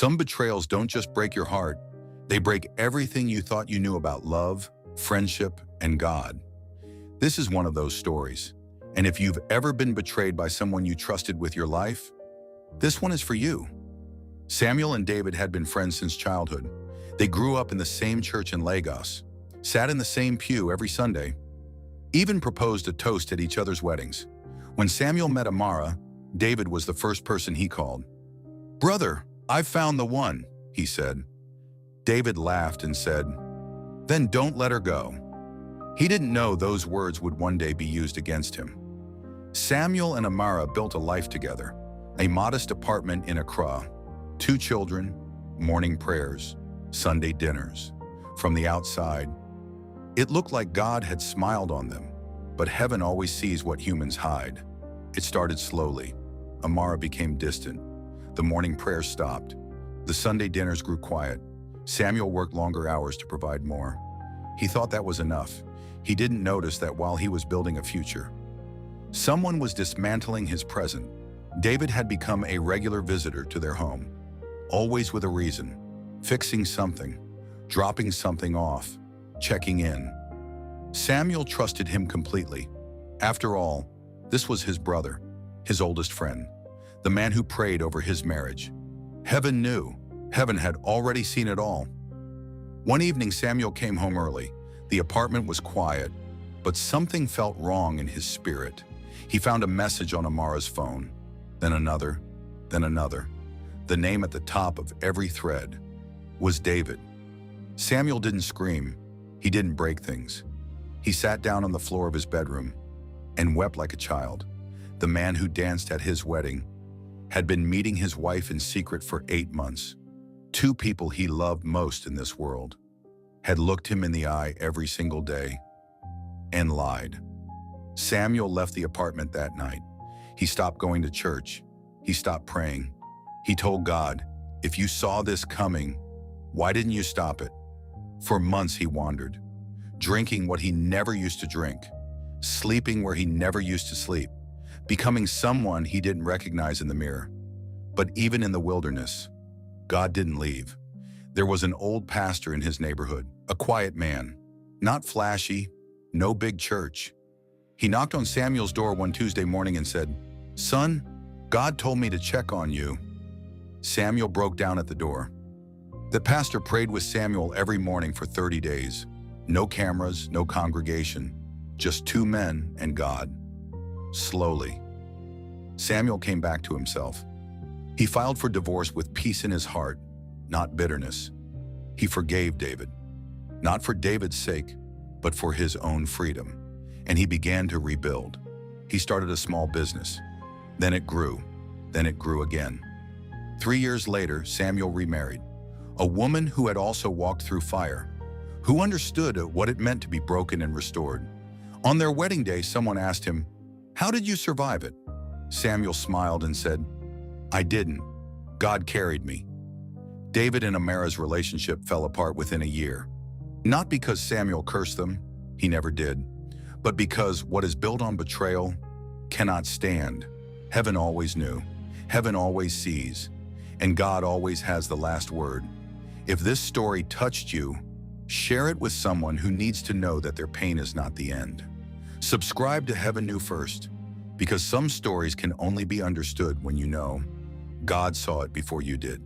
Some betrayals don't just break your heart, they break everything you thought you knew about love, friendship, and God. This is one of those stories. And if you've ever been betrayed by someone you trusted with your life, this one is for you. Samuel and David had been friends since childhood. They grew up in the same church in Lagos, sat in the same pew every Sunday, even proposed a toast at each other's weddings. When Samuel met Amara, David was the first person he called. "Brother, I've found the one," he said. David laughed and said, "Then don't let her go." He didn't know those words would one day be used against him. Samuel and Amara built a life together, a modest apartment in Accra, 2 children, morning prayers, Sunday dinners. From the outside, it looked like God had smiled on them, but heaven always sees what humans hide. It started slowly. Amara became distant. The morning prayers stopped. The Sunday dinners grew quiet. Samuel worked longer hours to provide more. He thought that was enough. He didn't notice that while he was building a future, someone was dismantling his present. David had become a regular visitor to their home, always with a reason, fixing something, dropping something off, checking in. Samuel trusted him completely. After all, this was his brother, his oldest friend, the man who prayed over his marriage. Heaven knew. Heaven had already seen it all. One evening, Samuel came home early. The apartment was quiet, but something felt wrong in his spirit. He found a message on Amara's phone, then another, then another. The name at the top of every thread was David. Samuel didn't scream. He didn't break things. He sat down on the floor of his bedroom and wept like a child. The man who danced at his wedding had been meeting his wife in secret for 8 months. 2 people he loved most in this world had looked him in the eye every single day and lied. Samuel left the apartment that night. He stopped going to church. He stopped praying. He told God, "If you saw this coming, why didn't you stop it?" For months he wandered, drinking what he never used to drink, sleeping where he never used to sleep, becoming someone he didn't recognize in the mirror. But even in the wilderness, God didn't leave. There was an old pastor in his neighborhood, a quiet man, not flashy, no big church. He knocked on Samuel's door one Tuesday morning and said, "Son, God told me to check on you." Samuel broke down at the door. The pastor prayed with Samuel every morning for 30 days. No cameras, no congregation, just 2 men and God. Slowly, Samuel came back to himself. He filed for divorce with peace in his heart, not bitterness. He forgave David, not for David's sake, but for his own freedom. And he began to rebuild. He started a small business. Then it grew. Then it grew again. 3 years later, Samuel remarried. A woman who had also walked through fire, who understood what it meant to be broken and restored. On their wedding day, someone asked him, "How did you survive it?" Samuel smiled and said, "I didn't. God carried me." David and Amara's relationship fell apart within a year. Not because Samuel cursed them, he never did, but because what is built on betrayal cannot stand. Heaven always knew. Heaven always sees. And God always has the last word. If this story touched you, share it with someone who needs to know that their pain is not the end. Subscribe to Heaven Knew First, because some stories can only be understood when you know God saw it before you did.